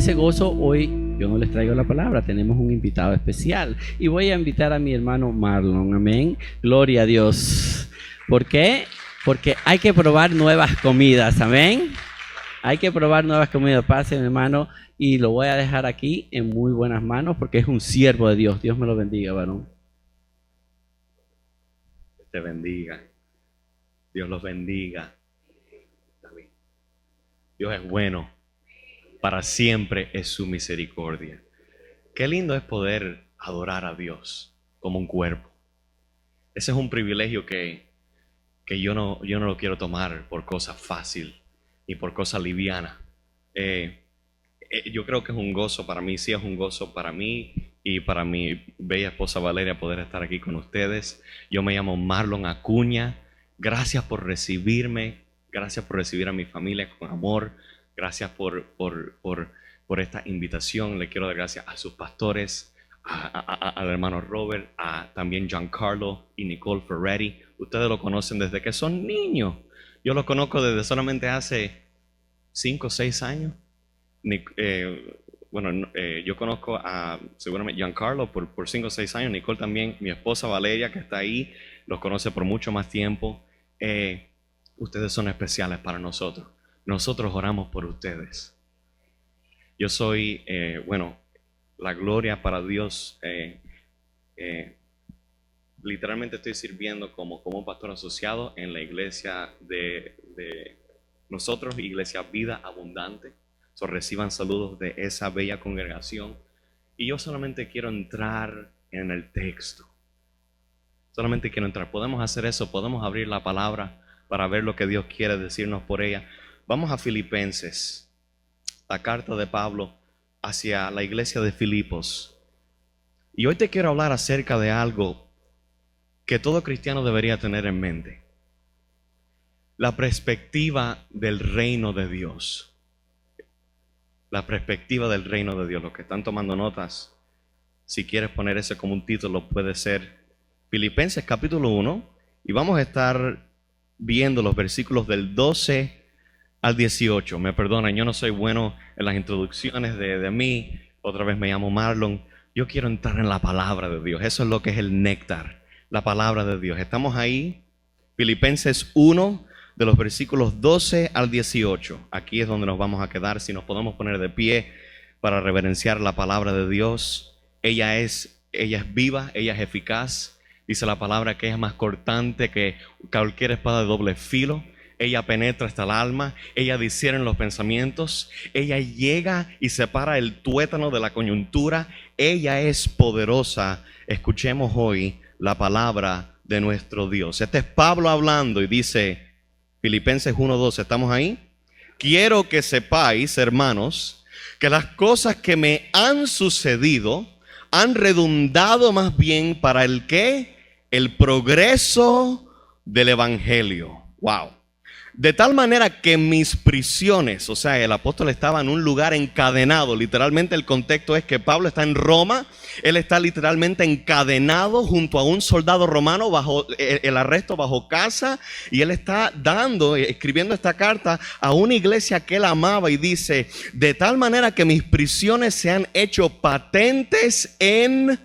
ese gozo, hoy yo no les traigo la palabra, tenemos un invitado especial y voy a invitar a mi hermano Marlon, amén, gloria a Dios. ¿Por qué? Porque hay que probar nuevas comidas, amén. Hay que probar nuevas comidas. Pase, mi hermano, y lo voy a dejar aquí en muy buenas manos porque es un siervo de Dios. Dios me lo bendiga, varón. Te bendiga. Dios los bendiga. Dios es bueno. Para siempre es su misericordia. Qué lindo es poder adorar a Dios como un cuerpo. Ese es un privilegio que yo no lo quiero tomar por cosa fácil ni por cosa liviana. Yo creo que es un gozo para mí, sí es un gozo para mí y para mi bella esposa Valeria poder estar aquí con ustedes. Yo me llamo Marlon Acuña. Gracias por recibirme, gracias por recibir a mi familia con amor, gracias por esta invitación. Le quiero dar gracias a sus pastores, al hermano Robert, a también Giancarlo y Nicole Ferretti. Ustedes lo conocen desde que son niños. Yo lo conozco desde solamente hace 5 o 6 años. Yo conozco a seguramente Giancarlo por 5 o 6 años. Nicole también, mi esposa Valeria, que está ahí, los conoce por mucho más tiempo. Ustedes son especiales para nosotros. Nosotros oramos por ustedes. Yo soy, la gloria para Dios. Literalmente estoy sirviendo como un pastor asociado en la iglesia de nosotros, Iglesia Vida Abundante. Reciban saludos de esa bella congregación. Y yo solamente quiero entrar en el texto. Solamente quiero entrar. Podemos hacer eso, podemos abrir la palabra para ver lo que Dios quiere decirnos por ella. Vamos a Filipenses, la carta de Pablo hacia la iglesia de Filipos. Y hoy te quiero hablar acerca de algo que todo cristiano debería tener en mente. La perspectiva del reino de Dios. La perspectiva del reino de Dios. Los que están tomando notas, si quieres poner ese como un título, puede ser Filipenses capítulo 1. Y vamos a estar viendo los versículos del 12 al 18. Me perdonan, yo no soy bueno en las introducciones de mí. Otra vez me llamo Marlon. Yo quiero entrar en la palabra de Dios. Eso es lo que es el néctar, la palabra de Dios. Estamos ahí, Filipenses 1, de los versículos 12 al 18. Aquí es donde nos vamos a quedar. Si nos podemos poner de pie para reverenciar la palabra de Dios. Ella es viva, ella es eficaz. Dice la palabra que ella es más cortante que cualquier espada de doble filo. Ella penetra hasta el alma, ella discierne los pensamientos, ella llega y separa el tuétano de la coyuntura. Ella es poderosa. Escuchemos hoy la palabra de nuestro Dios. Este es Pablo hablando y dice, Filipenses 1:12, ¿estamos ahí? Quiero que sepáis, hermanos, que las cosas que me han sucedido han redundado más bien para el ¿qué? El progreso del evangelio. Wow. De tal manera que mis prisiones, o sea, el apóstol estaba en un lugar encadenado. Literalmente el contexto es que Pablo está en Roma. Él está literalmente encadenado junto a un soldado romano bajo el arresto, bajo casa. Y él está escribiendo esta carta a una iglesia que él amaba y dice, de tal manera que mis prisiones se han hecho patentes en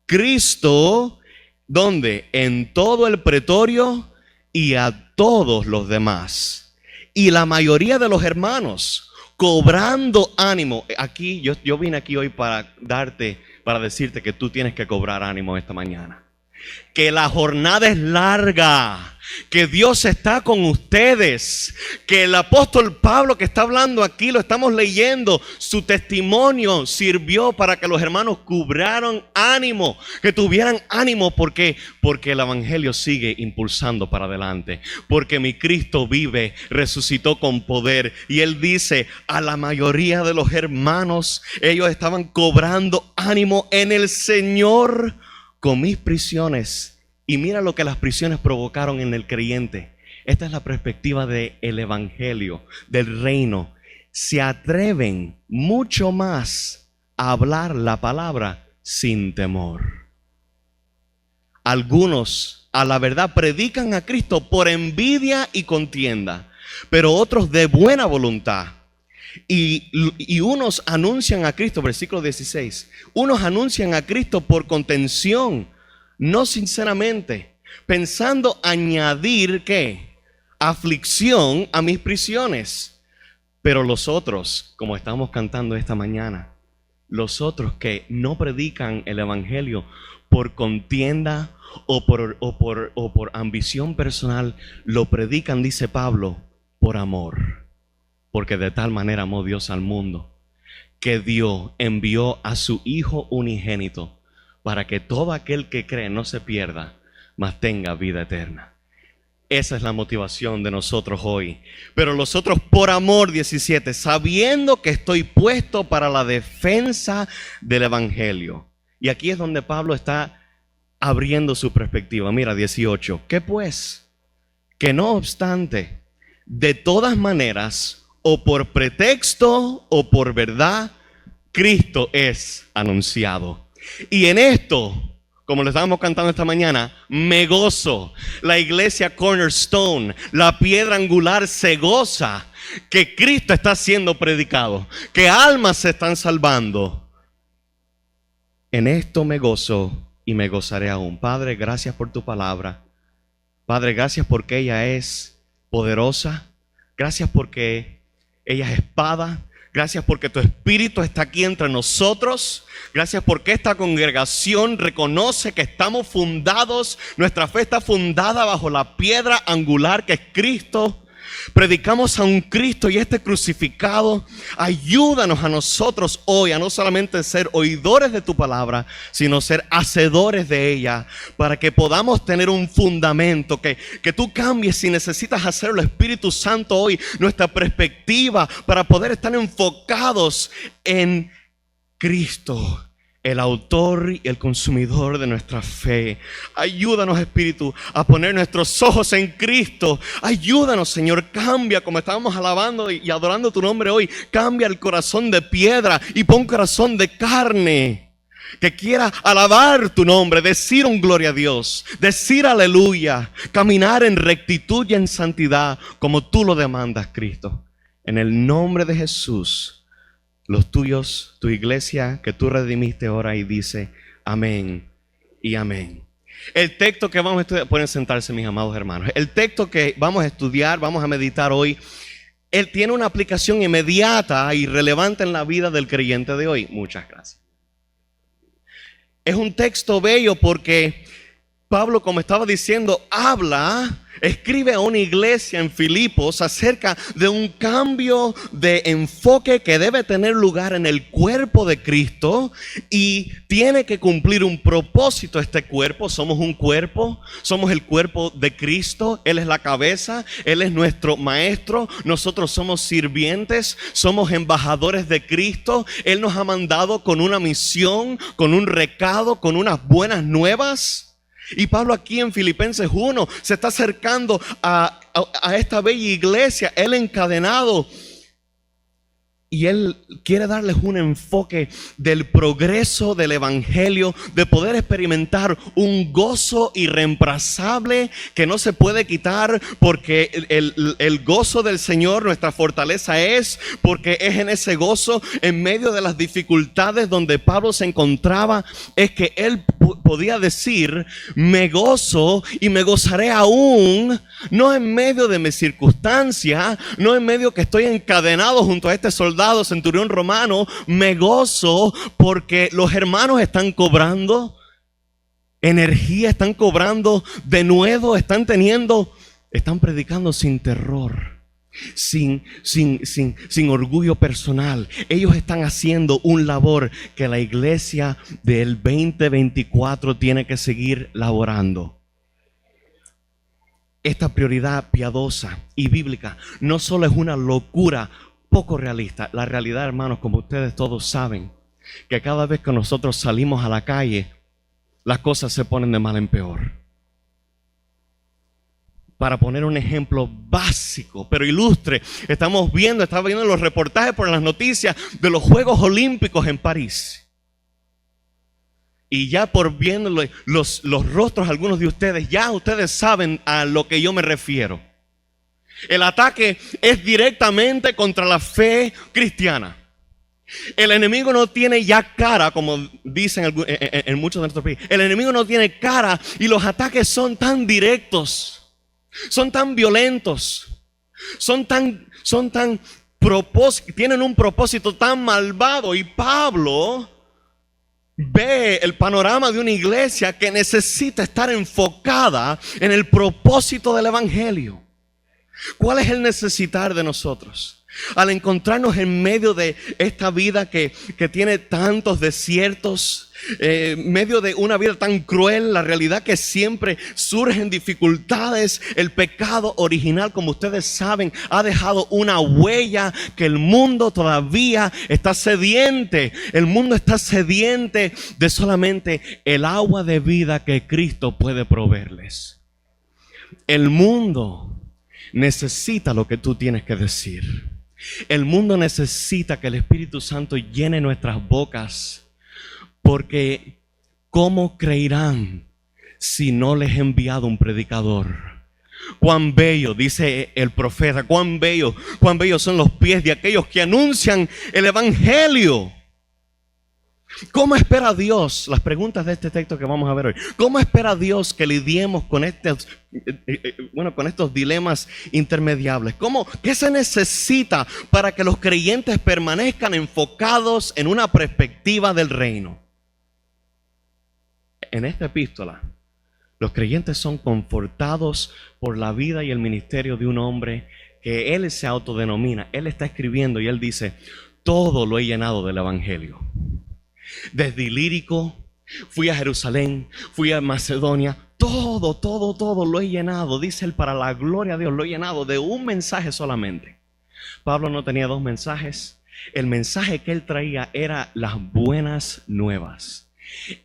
Cristo. ¿Dónde? En todo el pretorio y a todos los demás. Y la mayoría de los hermanos cobrando ánimo. Aquí yo vine aquí hoy para decirte que tú tienes que cobrar ánimo esta mañana. Que la jornada es larga, que Dios está con ustedes, que el apóstol Pablo que está hablando aquí, lo estamos leyendo, su testimonio sirvió para que los hermanos cobraran ánimo, que tuvieran ánimo porque el evangelio sigue impulsando para adelante, porque mi Cristo vive, resucitó con poder. Y él dice a la mayoría de los hermanos, ellos estaban cobrando ánimo en el Señor con mis prisiones. Y mira lo que las prisiones provocaron en el creyente. Esta es la perspectiva del evangelio, del reino. Se atreven mucho más a hablar la palabra sin temor. Algunos, a la verdad, predican a Cristo por envidia y contienda, pero otros de buena voluntad. Y unos anuncian a Cristo, versículo 16, unos anuncian a Cristo por contención, no sinceramente, pensando añadir, ¿qué? Aflicción a mis prisiones. Pero los otros, como estamos cantando esta mañana, los otros que no predican el evangelio por contienda o por ambición personal, lo predican, dice Pablo, por amor. Porque de tal manera amó Dios al mundo, que envió a su Hijo unigénito, para que todo aquel que cree no se pierda, mas tenga vida eterna. Esa es la motivación de nosotros hoy. Pero los otros por amor, 17, sabiendo que estoy puesto para la defensa del evangelio. Y aquí es donde Pablo está abriendo su perspectiva. Mira, 18. ¿Qué pues? Que no obstante, de todas maneras, o por pretexto o por verdad, Cristo es anunciado. Y en esto, como lo estábamos cantando esta mañana, me gozo. La iglesia Cornerstone, la piedra angular, se goza que Cristo está siendo predicado, que almas se están salvando. En esto me gozo y me gozaré aún. Padre, gracias por tu palabra. Padre, gracias porque ella es poderosa. Gracias porque ella es espada. Gracias porque tu Espíritu está aquí entre nosotros. Gracias porque esta congregación reconoce que estamos fundados, nuestra fe está fundada bajo la piedra angular que es Cristo. Predicamos a un Cristo y este crucificado. Ayúdanos a nosotros hoy a no solamente ser oidores de tu palabra, sino ser hacedores de ella, para que podamos tener un fundamento, que tú cambies, si necesitas hacerlo, Espíritu Santo, hoy nuestra perspectiva para poder estar enfocados en Cristo, el autor y el consumidor de nuestra fe. Ayúdanos, Espíritu, a poner nuestros ojos en Cristo. Ayúdanos, Señor, cambia, como estábamos alabando y adorando tu nombre hoy, cambia el corazón de piedra y pon corazón de carne, que quiera alabar tu nombre, decir un gloria a Dios, decir aleluya, caminar en rectitud y en santidad como tú lo demandas, Cristo. En el nombre de Jesús, los tuyos, tu iglesia que tú redimiste, ora y dice amén y amén. El texto que vamos a estudiar, pueden sentarse mis amados hermanos. El texto que vamos a estudiar, vamos a meditar hoy, él tiene una aplicación inmediata y relevante en la vida del creyente de hoy. Muchas gracias. Es un texto bello porque Pablo, como estaba diciendo, escribe a una iglesia en Filipos acerca de un cambio de enfoque que debe tener lugar en el cuerpo de Cristo y tiene que cumplir un propósito este cuerpo. Somos un cuerpo, somos el cuerpo de Cristo, Él es la cabeza, Él es nuestro maestro, nosotros somos sirvientes, somos embajadores de Cristo. Él nos ha mandado con una misión, con un recado, con unas buenas nuevas. Y Pablo aquí en Filipenses 1 se está acercando a esta bella iglesia, él encadenado. Y él quiere darles un enfoque del progreso del evangelio, de poder experimentar un gozo irreemplazable que no se puede quitar, porque el gozo del Señor, nuestra fortaleza es, porque es en ese gozo, en medio de las dificultades donde Pablo se encontraba, es que él podía decir, me gozo y me gozaré aún, no en medio de mi circunstancia, no en medio que estoy encadenado junto a este soldado centurión romano. Me gozo porque los hermanos están cobrando energía, están cobrando de nuevo, están predicando sin terror, sin orgullo personal. Ellos están haciendo un labor que la iglesia del 2024 tiene que seguir laborando. Esta prioridad piadosa y bíblica no solo es una locura poco realista. La realidad, hermanos, como ustedes todos saben, que cada vez que nosotros salimos a la calle, las cosas se ponen de mal en peor. Para poner un ejemplo básico, pero ilustre, estaba viendo los reportajes por las noticias de los Juegos Olímpicos en París. Y ya por viendo los rostros, algunos de ustedes, ya ustedes saben a lo que yo me refiero. El ataque es directamente contra la fe cristiana. El enemigo no tiene ya cara, como dicen en muchos de nuestros países. El enemigo no tiene cara y los ataques son tan directos, son tan violentos, tienen un propósito tan malvado. Y Pablo ve el panorama de una iglesia que necesita estar enfocada en el propósito del evangelio. ¿Cuál es el necesitar de nosotros? Al encontrarnos en medio de esta vida que tiene tantos desiertos, en medio de una vida tan cruel, la realidad que siempre surgen dificultades, el pecado original, como ustedes saben, ha dejado una huella que el mundo todavía está sediente. El mundo está sediente de solamente el agua de vida que Cristo puede proveerles. El mundo necesita lo que tú tienes que decir. El mundo necesita que el Espíritu Santo llene nuestras bocas, porque ¿cómo creerán si no les he enviado un predicador? Cuán bello, dice el profeta, cuán bellos son los pies de aquellos que anuncian el evangelio. ¿Cómo espera Dios? Las preguntas de este texto que vamos a ver hoy. ¿Cómo espera Dios que lidiemos con estos dilemas intermediables? ¿Qué se necesita para que los creyentes permanezcan enfocados en una perspectiva del reino? En esta epístola, los creyentes son confortados por la vida y el ministerio de un hombre que él se autodenomina. Él está escribiendo y él dice: todo lo he llenado del evangelio. Desde Ilírico, fui a Jerusalén, fui a Macedonia, todo lo he llenado, dice él, para la gloria de Dios, lo he llenado de un mensaje solamente. Pablo no tenía dos mensajes. El mensaje que él traía era las buenas nuevas,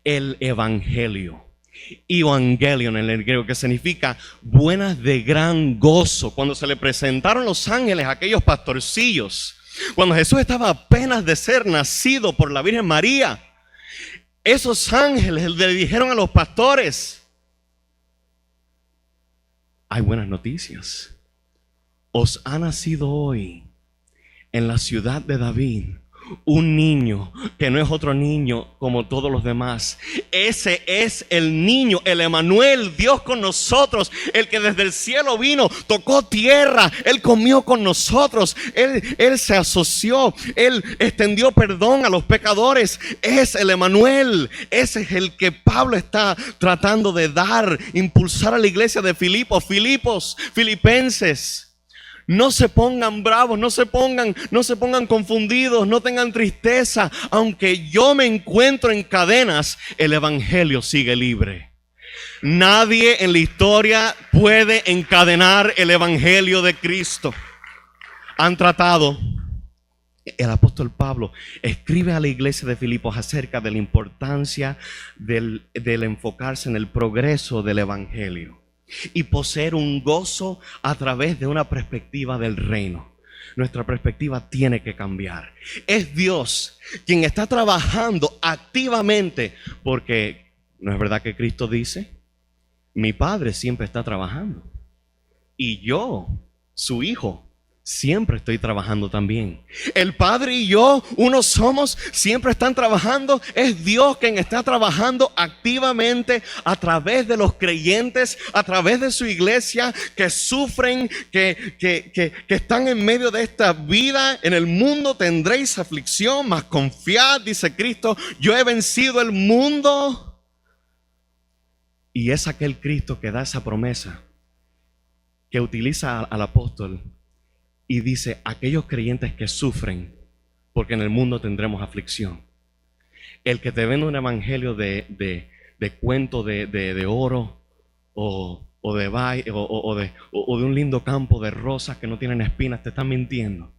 el evangelio. Evangelion en el griego, que significa buenas de gran gozo. Cuando se le presentaron los ángeles a aquellos pastorcillos, cuando Jesús estaba apenas de ser nacido por la Virgen María, esos ángeles le dijeron a los pastores: hay buenas noticias. Os ha nacido hoy en la ciudad de David un niño que no es otro niño como todos los demás. Ese es el niño, el Emmanuel, Dios con nosotros, el que desde el cielo vino, tocó tierra, Él comió con nosotros, Él se asoció, Él extendió perdón a los pecadores. Es el Emmanuel. Ese es el que Pablo está tratando de impulsar a la iglesia de Filipenses. No se pongan bravos, no se pongan confundidos, no tengan tristeza. Aunque yo me encuentro en cadenas, el evangelio sigue libre. Nadie en la historia puede encadenar el evangelio de Cristo. Han tratado. El apóstol Pablo escribe a la iglesia de Filipos acerca de la importancia del enfocarse en el progreso del evangelio y poseer un gozo a través de una perspectiva del reino. Nuestra perspectiva tiene que cambiar. Es Dios quien está trabajando activamente, porque ¿no es verdad que Cristo dice: mi Padre siempre está trabajando y yo, su Hijo, siempre estoy trabajando también? El Padre y yo, uno somos, siempre están trabajando. Es Dios quien está trabajando activamente a través de los creyentes, a través de su iglesia, que sufren, que están en medio de esta vida. En el mundo tendréis aflicción, mas confiad, dice Cristo, yo he vencido el mundo. Y es aquel Cristo que da esa promesa, que utiliza al apóstol y dice: aquellos creyentes que sufren, porque en el mundo tendremos aflicción. El que te vende un evangelio de cuento de oro o de un lindo campo de rosas que no tienen espinas, te están mintiendo.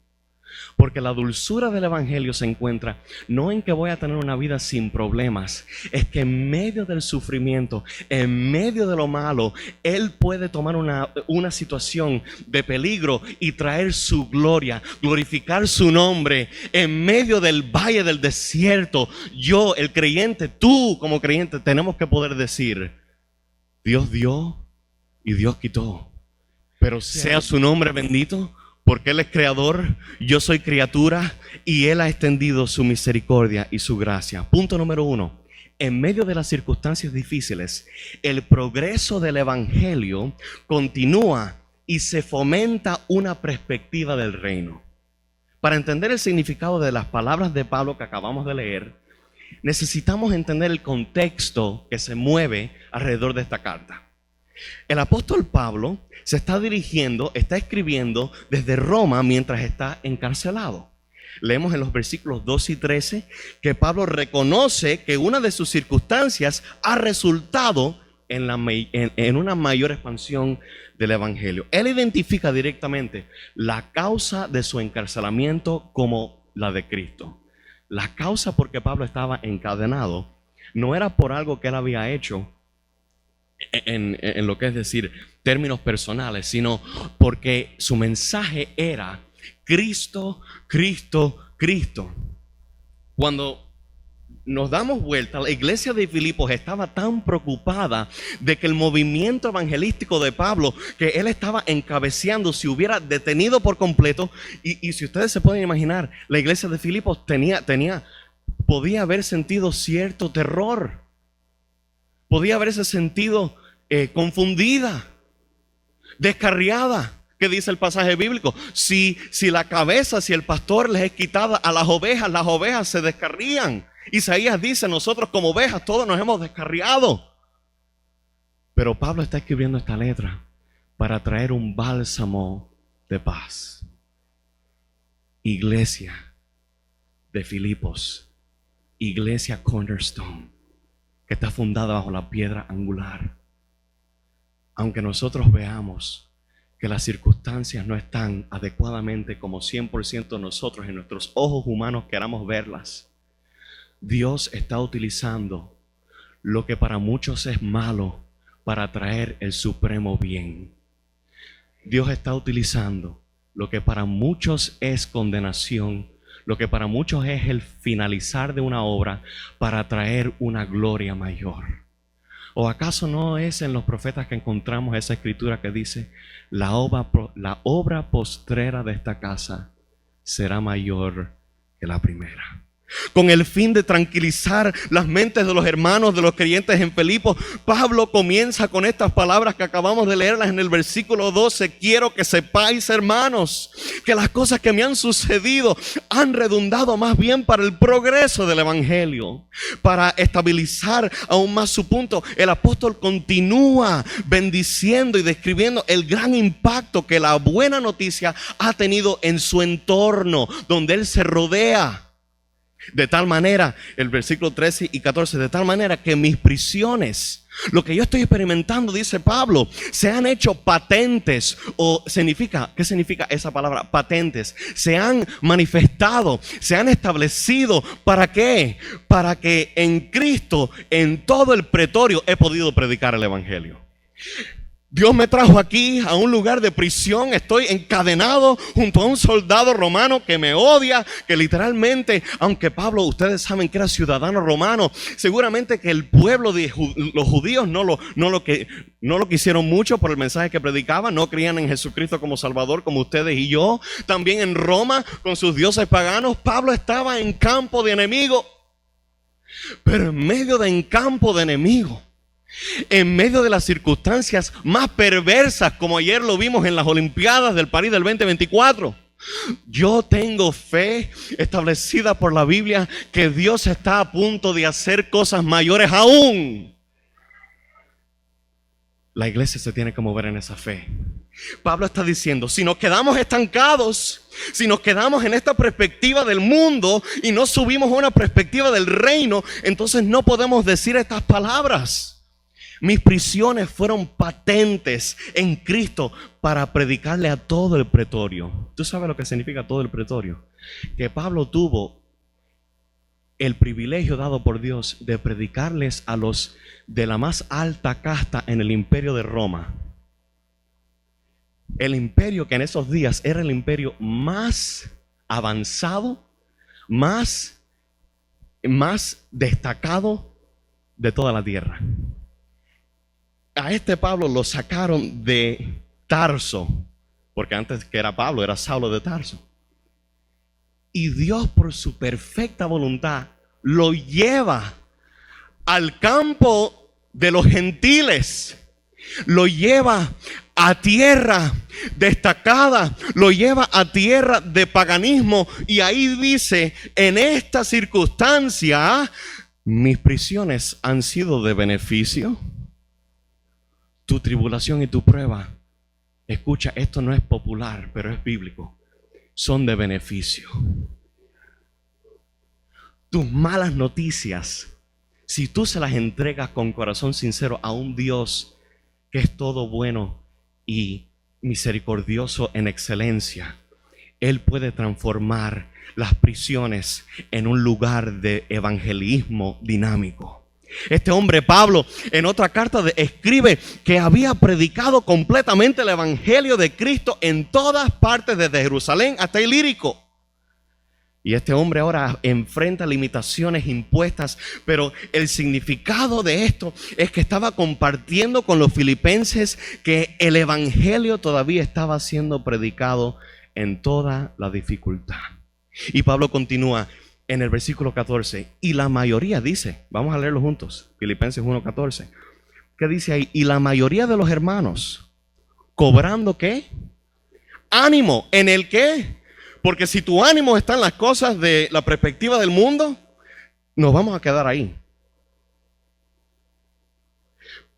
Porque la dulzura del evangelio se encuentra no en que voy a tener una vida sin problemas, es que en medio del sufrimiento, en medio de lo malo, Él puede tomar una situación de peligro y traer su gloria, glorificar su nombre. En medio del valle del desierto, yo, el creyente, tú como creyente, tenemos que poder decir: Dios dio y Dios quitó, Pero sea su nombre bendito, porque Él es creador, yo soy criatura, y Él ha extendido su misericordia y su gracia. Punto número 1. En medio de las circunstancias difíciles, el progreso del evangelio continúa y se fomenta una perspectiva del reino. Para entender el significado de las palabras de Pablo que acabamos de leer, necesitamos entender el contexto que se mueve alrededor de esta carta. El apóstol Pablo se está escribiendo desde Roma mientras está encarcelado. Leemos en los versículos 12 y 13 que Pablo reconoce que una de sus circunstancias ha resultado en una mayor expansión del evangelio. Él identifica directamente la causa de su encarcelamiento como la de Cristo. La causa por que Pablo estaba encadenado no era por algo que él había hecho en lo que es decir, términos personales, sino porque su mensaje era Cristo, Cristo, Cristo. Cuando nos damos vuelta, la iglesia de Filipos estaba tan preocupada de que el movimiento evangelístico de Pablo, que él estaba encabezando, se hubiera detenido por completo. Y si ustedes se pueden imaginar, la iglesia de Filipos podía haber sentido cierto terror. Podía haberse sentido confundida, descarriada. ¿Qué dice el pasaje bíblico? Si el pastor les es quitada a las ovejas se descarrían. Isaías dice, nosotros como ovejas todos nos hemos descarriado. Pero Pablo está escribiendo esta letra para traer un bálsamo de paz. Iglesia de Filipos, iglesia Cornerstone, que está fundada bajo la piedra angular. Aunque nosotros veamos que las circunstancias no están adecuadamente como 100% nosotros en nuestros ojos humanos queramos verlas, Dios está utilizando lo que para muchos es malo para traer el supremo bien. Dios está utilizando lo que para muchos es condenación, lo que para muchos es el finalizar de una obra, para traer una gloria mayor. ¿O acaso no es en los profetas que encontramos esa escritura que dice, la obra postrera de esta casa será mayor que la primera? Con el fin de tranquilizar las mentes de los hermanos, de los creyentes en Filipos, Pablo comienza con estas palabras que acabamos de leerlas en el versículo 12. Quiero que sepáis, hermanos, que las cosas que me han sucedido han redundado más bien para el progreso del evangelio. Para estabilizar aún más su punto, el apóstol continúa bendiciendo y describiendo el gran impacto que la buena noticia ha tenido en su entorno, donde él se rodea. De tal manera, el versículo 13 y 14, de tal manera que mis prisiones, lo que yo estoy experimentando, dice Pablo, se han hecho patentes. ¿Qué significa esa palabra? Patentes. Se han manifestado, se han establecido. ¿Para qué? Para que en Cristo, en todo el pretorio, he podido predicar el evangelio. Dios me trajo aquí a un lugar de prisión. Estoy encadenado junto a un soldado romano que me odia, que literalmente, aunque Pablo, ustedes saben que era ciudadano romano, seguramente que el pueblo de los judíos no lo quisieron mucho por el mensaje que predicaba. No creían en Jesucristo como Salvador como ustedes y yo. También en Roma, con sus dioses paganos, Pablo estaba en campo de enemigo. Pero en medio de campo de enemigo, en medio de las circunstancias más perversas, como ayer lo vimos en las Olimpiadas del París del 2024, yo tengo fe establecida por la Biblia que Dios está a punto de hacer cosas mayores aún. La iglesia se tiene que mover en esa fe. Pablo está diciendo, si nos quedamos estancados, si nos quedamos en esta perspectiva del mundo y no subimos a una perspectiva del reino, entonces no podemos decir estas palabras. Mis prisiones fueron patentes en Cristo para predicarle a todo el pretorio. ¿Tú sabes lo que significa todo el pretorio? Que Pablo tuvo el privilegio dado por Dios de predicarles a los de la más alta casta en el imperio de Roma. El imperio que en esos días era el imperio más avanzado, más destacado de toda la tierra. A este Pablo lo sacaron de Tarso, porque antes que era Pablo, era Saulo de Tarso. Y Dios, por su perfecta voluntad, lo lleva al campo de los gentiles, lo lleva a tierra destacada, lo lleva a tierra de paganismo, y ahí dice: en esta circunstancia mis prisiones han sido de beneficio. Tu tribulación y tu prueba, escucha, esto no es popular, pero es bíblico, son de beneficio. Tus malas noticias, si tú se las entregas con corazón sincero a un Dios que es todo bueno y misericordioso en excelencia, Él puede transformar las prisiones en un lugar de evangelismo dinámico. Este hombre Pablo en otra carta escribe que había predicado completamente el evangelio de Cristo en todas partes, desde Jerusalén hasta Ilírico. Y este hombre ahora enfrenta limitaciones impuestas, pero el significado de esto es que estaba compartiendo con los filipenses que el evangelio todavía estaba siendo predicado en toda la dificultad. Y Pablo continúa en el versículo 14, y la mayoría dice, vamos a leerlo juntos, Filipenses 1:14, ¿qué dice ahí? Y la mayoría de los hermanos, ¿cobrando qué? Ánimo, ¿en el qué? Porque si tu ánimo está en las cosas de la perspectiva del mundo, nos vamos a quedar ahí.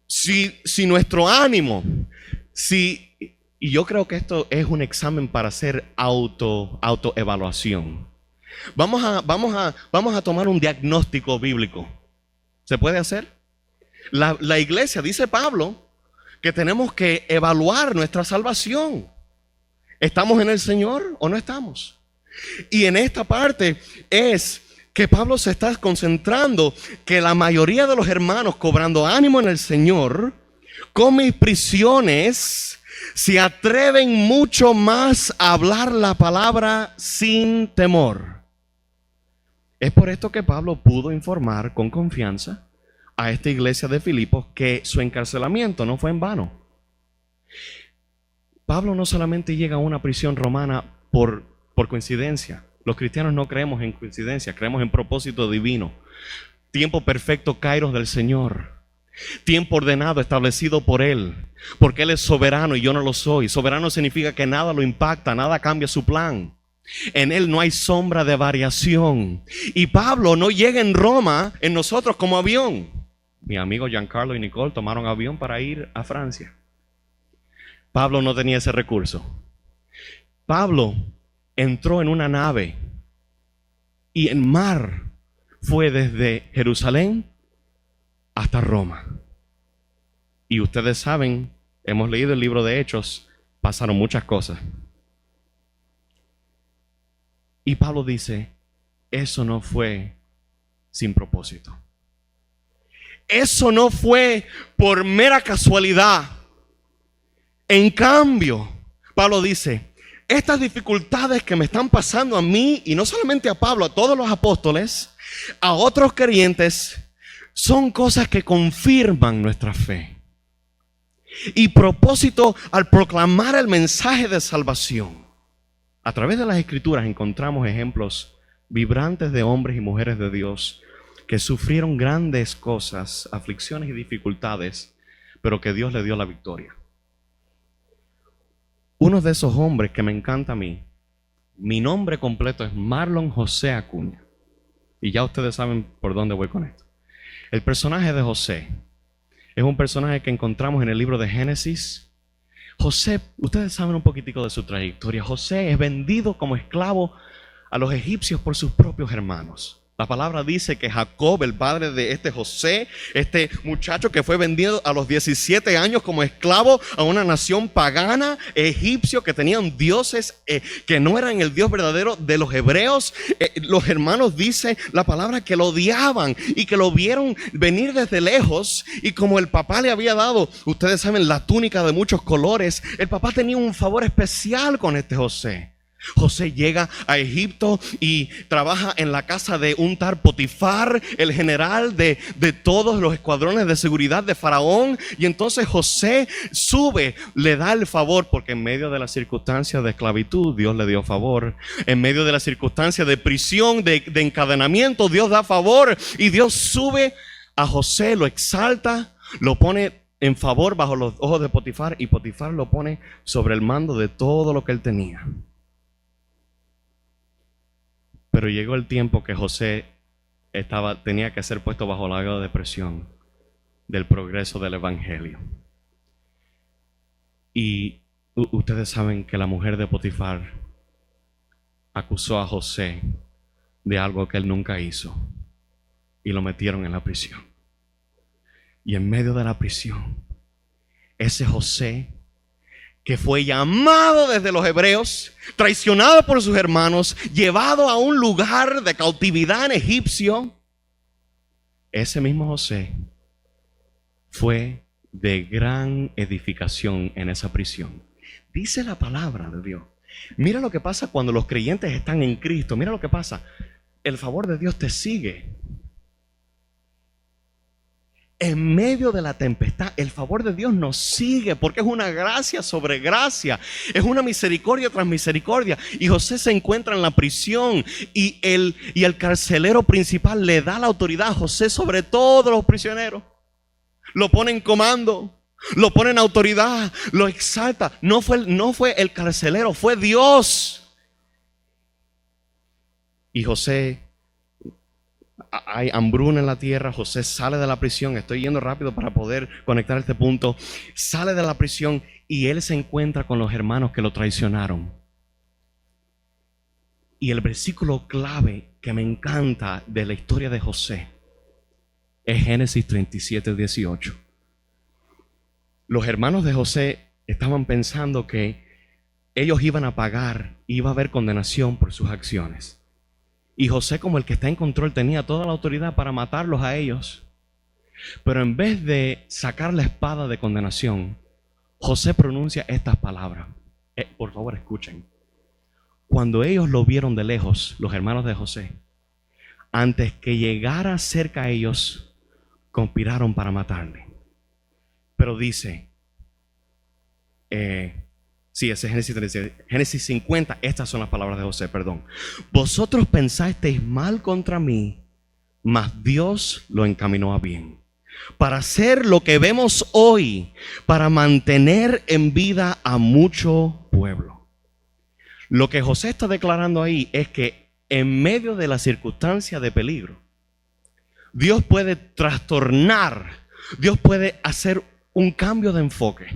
Si nuestro ánimo, y yo creo que esto es un examen para hacer autoevaluación. Vamos a tomar un diagnóstico bíblico. ¿Se puede hacer? La iglesia, dice Pablo, que tenemos que evaluar nuestra salvación. ¿Estamos en el Señor o no estamos? Y en esta parte es que Pablo se está concentrando que la mayoría de los hermanos, cobrando ánimo en el Señor, con mis prisiones, se atreven mucho más a hablar la palabra sin temor. Es por esto que Pablo pudo informar con confianza a esta iglesia de Filipos que su encarcelamiento no fue en vano. Pablo no solamente llega a una prisión romana por coincidencia. Los cristianos no creemos en coincidencia, creemos en propósito divino. Tiempo perfecto, kairos del Señor. Tiempo ordenado, establecido por Él. Porque Él es soberano y yo no lo soy. Soberano significa que nada lo impacta, nada cambia su plan. En Él no hay sombra de variación. Y Pablo no llega en Roma en nosotros como avión. Mi amigo Giancarlo y Nicole tomaron avión para ir a Francia. Pablo no tenía ese recurso. Pablo entró en una nave y en mar fue desde Jerusalén hasta Roma. Y ustedes saben, hemos leído el libro de Hechos, pasaron muchas cosas. Y Pablo dice, eso no fue sin propósito. Eso no fue por mera casualidad. En cambio, Pablo dice, estas dificultades que me están pasando a mí, y no solamente a Pablo, a todos los apóstoles, a otros creyentes, son cosas que confirman nuestra fe. Y propósito al proclamar el mensaje de salvación. A través de las Escrituras encontramos ejemplos vibrantes de hombres y mujeres de Dios que sufrieron grandes cosas, aflicciones y dificultades, pero que Dios le dio la victoria. Uno de esos hombres que me encanta a mí, mi nombre completo es Marlon José Acuña. Y ya ustedes saben por dónde voy con esto. El personaje de José es un personaje que encontramos en el libro de Génesis. José, ustedes saben un poquitico de su trayectoria. José es vendido como esclavo a los egipcios por sus propios hermanos. La palabra dice que Jacob, el padre de este José, este muchacho que fue vendido a los 17 años como esclavo a una nación pagana, egipcio, que tenían dioses que no eran el Dios verdadero de los hebreos. Los hermanos, dice la palabra, que lo odiaban y que lo vieron venir desde lejos. Y como el papá le había dado, ustedes saben, la túnica de muchos colores, el papá tenía un favor especial con este José. José llega a Egipto y trabaja en la casa de un tal Potifar, el general de todos los escuadrones de seguridad de Faraón. Y entonces José sube, le da el favor, porque en medio de las circunstancias de esclavitud Dios le dio favor. En medio de las circunstancias de prisión, de encadenamiento, Dios da favor. Y Dios sube a José, lo exalta, lo pone en favor bajo los ojos de Potifar, y Potifar lo pone sobre el mando de todo lo que él tenía. Pero llegó el tiempo que José tenía que ser puesto bajo la ayuda de presión del progreso del evangelio. Y ustedes saben que la mujer de Potifar acusó a José de algo que él nunca hizo y lo metieron en la prisión. Y en medio de la prisión, ese José, que fue llamado desde los hebreos, traicionado por sus hermanos, llevado a un lugar de cautividad en Egipcio, ese mismo José fue de gran edificación en esa prisión. Dice la palabra de Dios. Mira lo que pasa cuando los creyentes están en Cristo. Mira lo que pasa. El favor de Dios te sigue. En medio de la tempestad, el favor de Dios nos sigue, porque es una gracia sobre gracia, es una misericordia tras misericordia. Y José se encuentra en la prisión y el carcelero principal le da la autoridad a José sobre todos los prisioneros. Lo pone en comando, lo pone en autoridad, lo exalta. No fue el carcelero, fue Dios. Y José, hay hambruna en la tierra. José sale de la prisión. Estoy yendo rápido para poder conectar este punto. Sale de la prisión y él se encuentra con los hermanos que lo traicionaron. Y el versículo clave que me encanta de la historia de José es Génesis 37:18. Los hermanos de José estaban pensando que ellos iban a pagar, iba a haber condenación por sus acciones. Y José, como el que está en control, tenía toda la autoridad para matarlos a ellos. Pero en vez de sacar la espada de condenación, José pronuncia estas palabras. Por favor, escuchen. Cuando ellos lo vieron de lejos, los hermanos de José, antes que llegara cerca a ellos, conspiraron para matarle. Pero dice, sí, ese es Génesis 50, estas son las palabras de José, perdón. Vosotros pensasteis mal contra mí, mas Dios lo encaminó a bien, para hacer lo que vemos hoy, para mantener en vida a mucho pueblo. Lo que José está declarando ahí es que en medio de la circunstancia de peligro, Dios puede trastornar, Dios puede hacer un cambio de enfoque.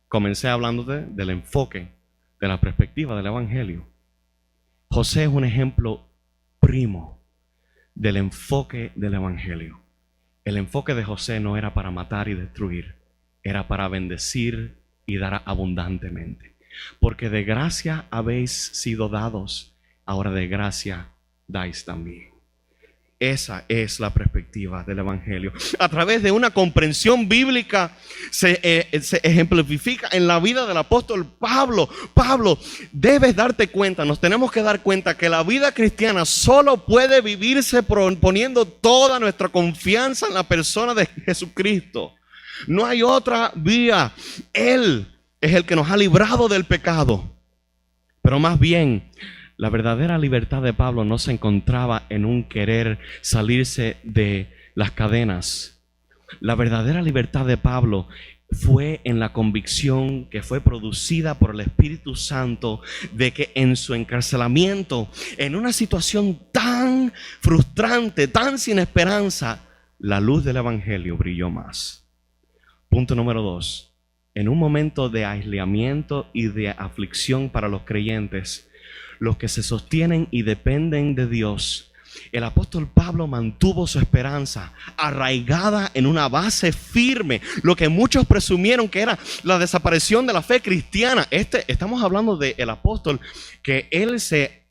Comencé hablándote del enfoque, de la perspectiva del evangelio. José es un ejemplo primo del enfoque del evangelio. El enfoque de José no era para matar y destruir, era para bendecir y dar abundantemente. Porque de gracia habéis sido dados, ahora de gracia dais también. Esa es la perspectiva del evangelio. A través de una comprensión bíblica se ejemplifica en la vida del apóstol Pablo. Pablo, debes darte cuenta, nos tenemos que dar cuenta que la vida cristiana solo puede vivirse poniendo toda nuestra confianza en la persona de Jesucristo. No hay otra vía. Él es el que nos ha librado del pecado. Pero más bien, la verdadera libertad de Pablo no se encontraba en un querer salirse de las cadenas. La verdadera libertad de Pablo fue en la convicción que fue producida por el Espíritu Santo de que en su encarcelamiento, en una situación tan frustrante, tan sin esperanza, la luz del evangelio brilló más. Punto número 2. En un momento de aislamiento y de aflicción para los creyentes, los que se sostienen y dependen de Dios, el apóstol Pablo mantuvo su esperanza arraigada en una base firme, lo que muchos presumieron que era la desaparición de la fe cristiana. Estamos hablando del apóstol que él se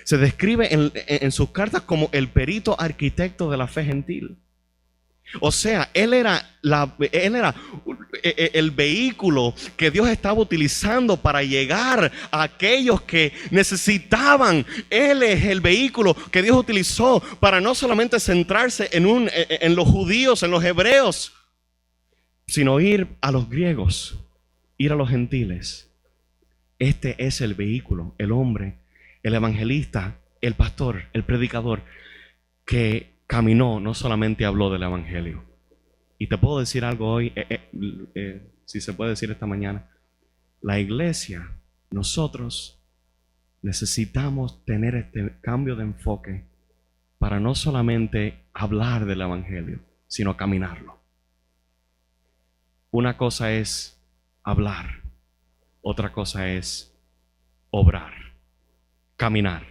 describe en sus cartas como el perito arquitecto de la fe gentil. O sea, él era el vehículo que Dios estaba utilizando para llegar a aquellos que necesitaban. Él es el vehículo que Dios utilizó para no solamente centrarse en los judíos, en los hebreos, sino ir a los griegos, ir a los gentiles. Este es el vehículo, el hombre, el evangelista, el pastor, el predicador que caminó, no solamente habló del evangelio. Y te puedo decir algo hoy, si se puede decir esta mañana, la iglesia, nosotros necesitamos tener este cambio de enfoque para no solamente hablar del evangelio, sino caminarlo. Una cosa es hablar, otra cosa es obrar, caminar.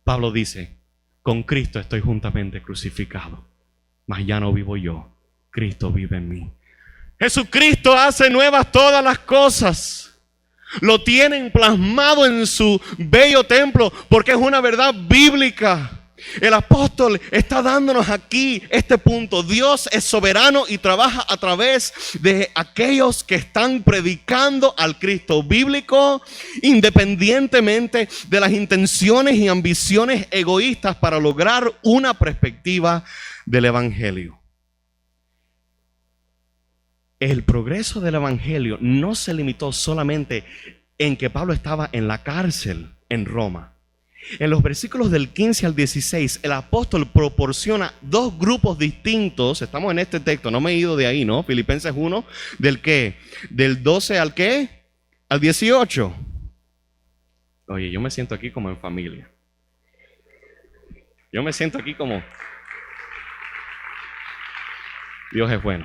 Pablo dice: con Cristo estoy juntamente crucificado, mas ya no vivo yo, Cristo vive en mí. Jesucristo hace nuevas todas las cosas. Lo tienen plasmado en su bello templo porque es una verdad bíblica. El apóstol está dándonos aquí este punto. Dios es soberano y trabaja a través de aquellos que están predicando al Cristo bíblico, independientemente de las intenciones y ambiciones egoístas para lograr una perspectiva del evangelio. El progreso del evangelio no se limitó solamente en que Pablo estaba en la cárcel en Roma. En los versículos del 15 al 16, el apóstol proporciona dos grupos distintos. Estamos en este texto, no me he ido de ahí, ¿no? Filipenses 1, ¿del qué? ¿Del 12 al qué? Al 18. Oye, yo me siento aquí como en familia. Yo me siento aquí como... Dios es bueno.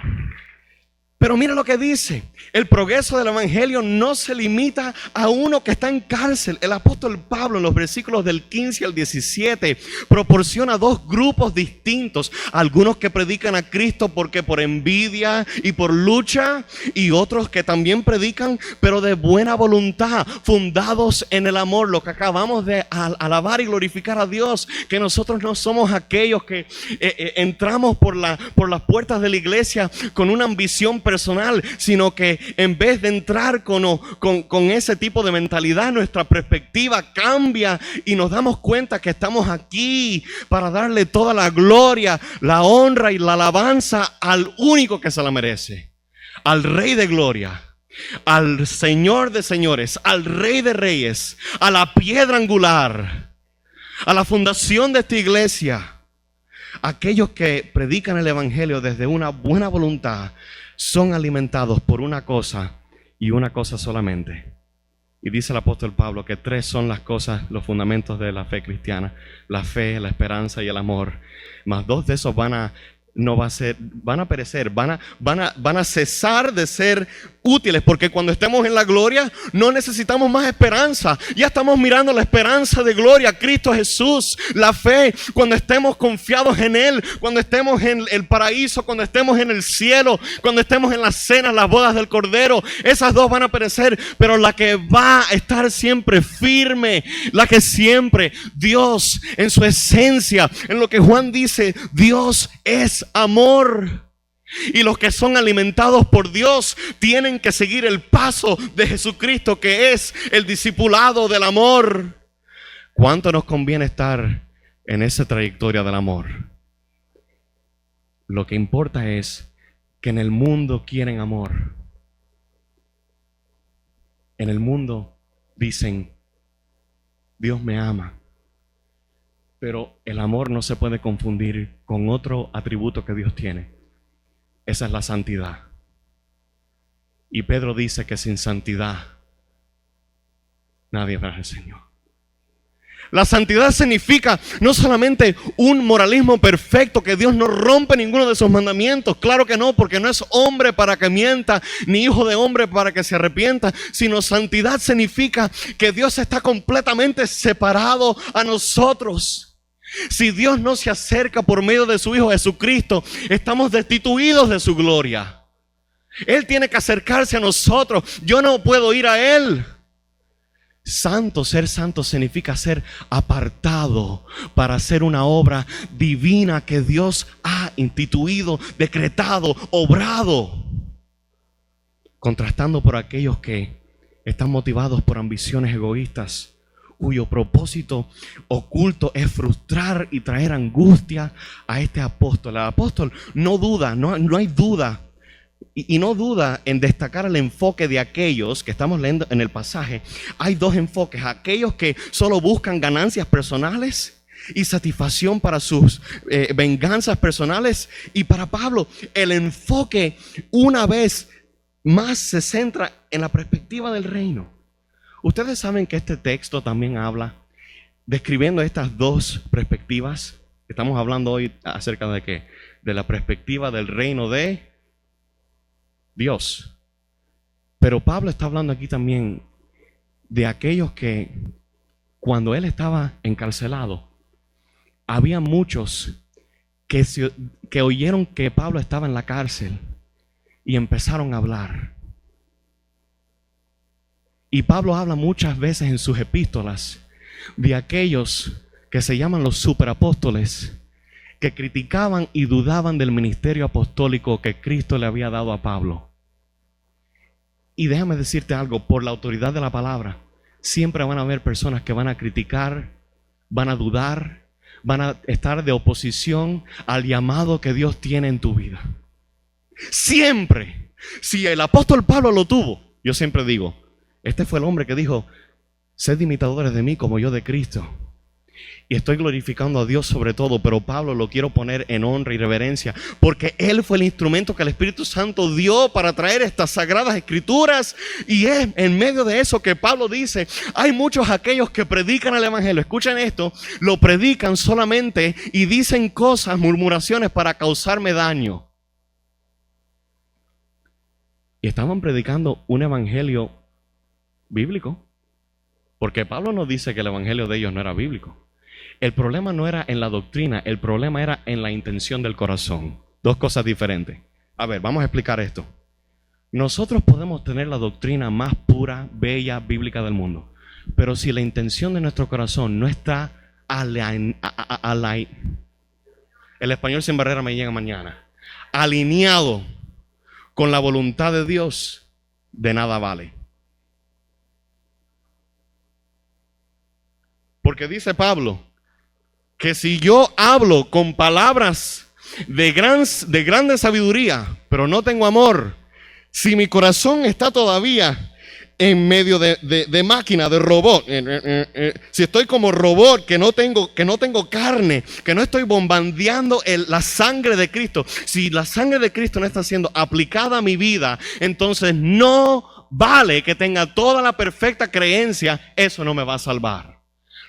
Pero mira lo que dice: el progreso del evangelio no se limita a uno que está en cárcel. El apóstol Pablo en los versículos del 15 al 17 proporciona dos grupos distintos. Algunos que predican a Cristo porque por envidia y por lucha, y otros que también predican pero de buena voluntad, fundados en el amor. Lo que acabamos de alabar y glorificar a Dios, que nosotros no somos aquellos que entramos por las puertas de la iglesia con una ambición personal, sino que en vez de entrar con ese tipo de mentalidad, nuestra perspectiva cambia y nos damos cuenta que estamos aquí para darle toda la gloria, la honra y la alabanza al único que se la merece, al Rey de Gloria, al Señor de señores, al Rey de reyes, a la piedra angular, a la fundación de esta iglesia. Aquellos que predican el evangelio desde una buena voluntad son alimentados por una cosa y una cosa solamente. Y dice el apóstol Pablo que tres son las cosas, los fundamentos de la fe cristiana: la fe, la esperanza y el amor. Mas dos de esos van a perecer, van a cesar de ser útiles, porque cuando estemos en la gloria no necesitamos más esperanza. Ya estamos mirando la esperanza de gloria, Cristo Jesús. La fe, cuando estemos confiados en Él, cuando estemos en el paraíso, cuando estemos en el cielo, cuando estemos en las cenas, las bodas del Cordero, esas dos van a perecer, pero la que va a estar siempre firme, la que siempre Dios en su esencia, en lo que Juan dice, Dios es amor. Y los que son alimentados por Dios tienen que seguir el paso de Jesucristo, que es el discipulado del amor. ¿Cuánto nos conviene estar en esa trayectoria del amor? Lo que importa es que en el mundo quieren amor. En el mundo dicen: Dios me ama. Pero el amor no se puede confundir con otro atributo que Dios tiene. Esa es la santidad. Y Pedro dice que sin santidad nadie verá al Señor. La santidad significa no solamente un moralismo perfecto, que Dios no rompe ninguno de sus mandamientos. Claro que no, porque no es hombre para que mienta, ni hijo de hombre para que se arrepienta. Sino santidad significa que Dios está completamente separado a nosotros. Si Dios no se acerca por medio de su Hijo Jesucristo, estamos destituidos de su gloria. Él tiene que acercarse a nosotros. Yo no puedo ir a Él. Santo, ser santo significa ser apartado para hacer una obra divina que Dios ha instituido, decretado, obrado. Contrastando por aquellos que están motivados por ambiciones egoístas, cuyo propósito oculto es frustrar y traer angustia a este apóstol. El apóstol no duda, no hay duda. Y no duda en destacar el enfoque de aquellos que estamos leyendo en el pasaje. Hay dos enfoques: aquellos que solo buscan ganancias personales y satisfacción para sus venganzas personales. Y para Pablo, el enfoque una vez más se centra en la perspectiva del reino. Ustedes saben que este texto también habla, describiendo estas dos perspectivas. Estamos hablando hoy acerca de ¿qué? De la perspectiva del reino de Dios. Pero Pablo está hablando aquí también de aquellos que cuando él estaba encarcelado, había muchos que oyeron que Pablo estaba en la cárcel y empezaron a hablar. Y Pablo habla muchas veces en sus epístolas de aquellos que se llaman los superapóstoles, que criticaban y dudaban del ministerio apostólico que Cristo le había dado a Pablo. Y déjame decirte algo, por la autoridad de la palabra, siempre van a haber personas que van a criticar, van a dudar, van a estar de oposición al llamado que Dios tiene en tu vida. Siempre. Si el apóstol Pablo lo tuvo, yo siempre digo, este fue el hombre que dijo, sed imitadores de mí como yo de Cristo. Y estoy glorificando a Dios sobre todo, pero Pablo lo quiero poner en honra y reverencia, porque él fue el instrumento que el Espíritu Santo dio para traer estas sagradas escrituras. Y es en medio de eso que Pablo dice, hay muchos aquellos que predican el evangelio, escuchen esto, lo predican solamente y dicen cosas, murmuraciones para causarme daño. Y estaban predicando un evangelio bíblico, porque Pablo nos dice que el evangelio de ellos no era bíblico. El problema no era en la doctrina, el problema era en la intención del corazón. Dos cosas diferentes. A ver, vamos a explicar esto. Nosotros podemos tener la doctrina más pura, bella, bíblica del mundo, pero si la intención de nuestro corazón no está el español sin barrera me llega mañana, alineado con la voluntad de Dios, de nada vale. Porque dice Pablo que si yo hablo con palabras de grande sabiduría, pero no tengo amor, si mi corazón está todavía en medio de máquina, de robot, si estoy como robot, que no tengo carne, que no estoy bombardeando la sangre de Cristo, si la sangre de Cristo no está siendo aplicada a mi vida, entonces no vale que tenga toda la perfecta creencia, eso no me va a salvar.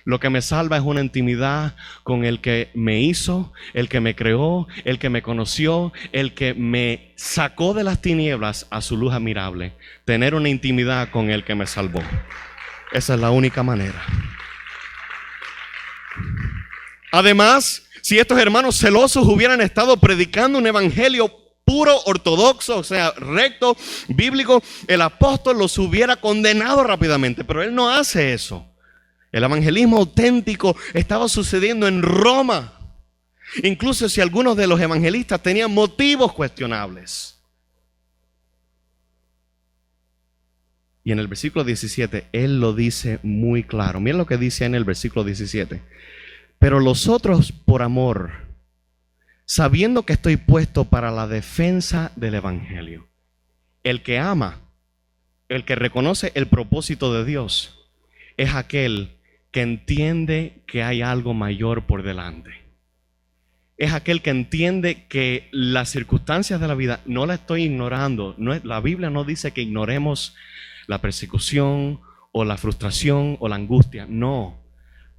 Lo que me salva es una intimidad con el que me hizo, el que me creó, el que me conoció, el que me sacó de las tinieblas a su luz admirable. Tener una intimidad con el que me salvó. Esa es la única manera. Además, si estos hermanos celosos hubieran estado predicando un evangelio puro, ortodoxo, o sea, recto, bíblico, el apóstol los hubiera condenado rápidamente, pero él no hace eso. El evangelismo auténtico estaba sucediendo en Roma, incluso si algunos de los evangelistas tenían motivos cuestionables. Y en el versículo 17, él lo dice muy claro. Miren lo que dice en el versículo 17. Pero los otros por amor, sabiendo que estoy puesto para la defensa del evangelio. El que ama, el que reconoce el propósito de Dios, es aquel que entiende que hay algo mayor por delante. Es aquel que entiende que las circunstancias de la vida no la estoy ignorando. La Biblia no dice que ignoremos la persecución o la frustración o la angustia. No.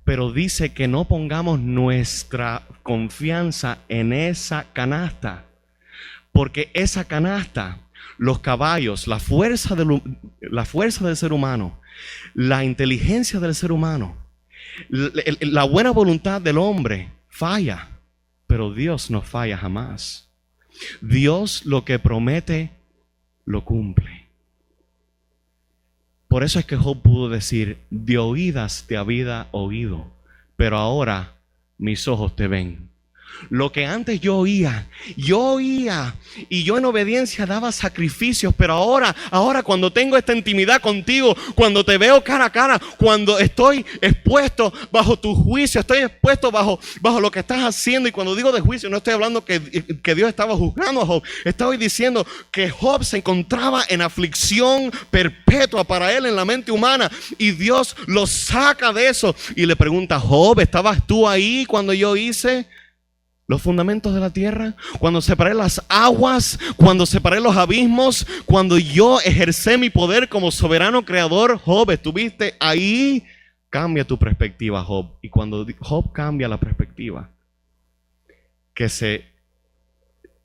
Pero dice que no pongamos nuestra confianza en esa canasta. Porque esa canasta, los caballos, la fuerza del ser humano, la inteligencia del ser humano, la buena voluntad del hombre falla, pero Dios no falla jamás. Dios lo que promete, lo cumple. Por eso es que Job pudo decir, de oídas te había oído, pero ahora mis ojos te ven. Lo que antes yo oía y yo en obediencia daba sacrificios, pero ahora cuando tengo esta intimidad contigo, cuando te veo cara a cara, cuando estoy expuesto bajo tu juicio, estoy expuesto bajo lo que estás haciendo, y cuando digo de juicio no estoy hablando que Dios estaba juzgando a Job, estoy diciendo que Job se encontraba en aflicción perpetua para él en la mente humana, y Dios lo saca de eso y le pregunta: Job, ¿estabas tú ahí cuando yo hice los fundamentos de la tierra? Cuando separé las aguas, cuando separé los abismos, cuando yo ejercí mi poder como soberano creador. Job, ¿estuviste ahí? Cambia tu perspectiva, Job. Y cuando Job cambia la perspectiva, que se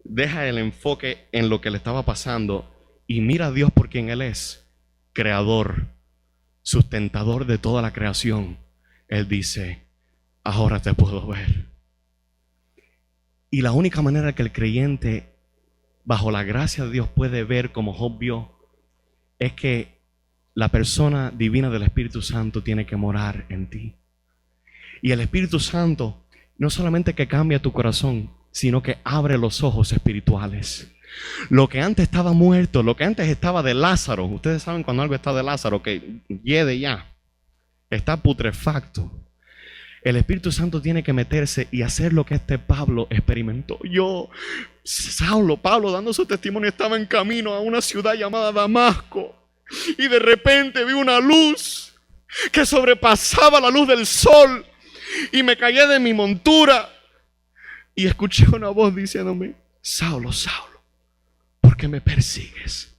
deja el enfoque en lo que le estaba pasando y mira a Dios por quien Él es, creador, sustentador de toda la creación, Él dice: ahora te puedo ver. Y la única manera que el creyente, bajo la gracia de Dios, puede ver como Job vio, es que la persona divina del Espíritu Santo tiene que morar en ti. Y el Espíritu Santo no solamente que cambia tu corazón, sino que abre los ojos espirituales. Lo que antes estaba muerto, lo que antes estaba de Lázaro, ustedes saben cuando algo está de Lázaro, que hiede ya, está putrefacto. El Espíritu Santo tiene que meterse y hacer lo que este Pablo experimentó. Pablo dando su testimonio, estaba en camino a una ciudad llamada Damasco, y de repente vi una luz que sobrepasaba la luz del sol, y me caí de mi montura y escuché una voz diciéndome: Saulo, Saulo, ¿por qué me persigues?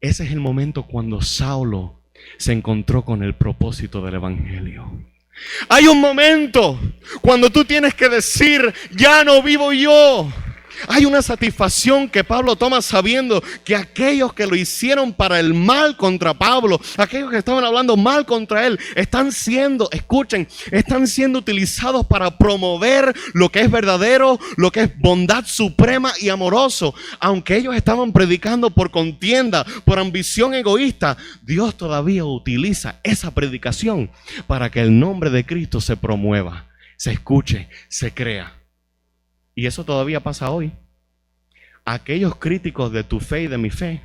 Ese es el momento cuando Saulo se encontró con el propósito del evangelio. Hay un momento cuando tú tienes que decir: ya no vivo yo. Hay una satisfacción que Pablo toma sabiendo que aquellos que lo hicieron para el mal contra Pablo, aquellos que estaban hablando mal contra él, están siendo utilizados para promover lo que es verdadero, lo que es bondad suprema y amoroso. Aunque ellos estaban predicando por contienda, por ambición egoísta, Dios todavía utiliza esa predicación para que el nombre de Cristo se promueva, se escuche, se crea. Y eso todavía pasa hoy. Aquellos críticos de tu fe y de mi fe,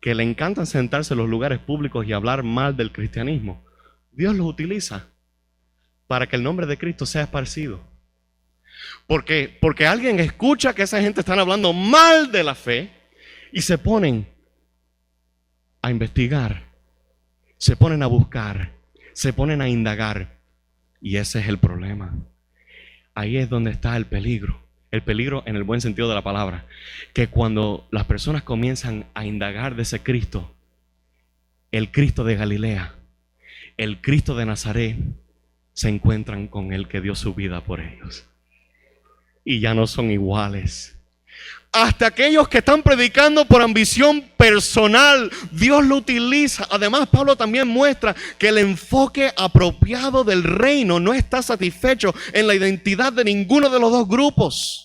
que le encantan sentarse en los lugares públicos y hablar mal del cristianismo, Dios los utiliza para que el nombre de Cristo sea esparcido. Porque alguien escucha que esa gente están hablando mal de la fe y se ponen a investigar, se ponen a buscar, se ponen a indagar. Y ese es el problema. Ahí es donde está el peligro. El peligro en el buen sentido de la palabra. Que cuando las personas comienzan a indagar de ese Cristo, el Cristo de Galilea, el Cristo de Nazaret, se encuentran con el que dio su vida por ellos. Y ya no son iguales. Hasta aquellos que están predicando por ambición personal, Dios lo utiliza. Además, Pablo también muestra que el enfoque apropiado del reino no está satisfecho en la identidad de ninguno de los dos grupos.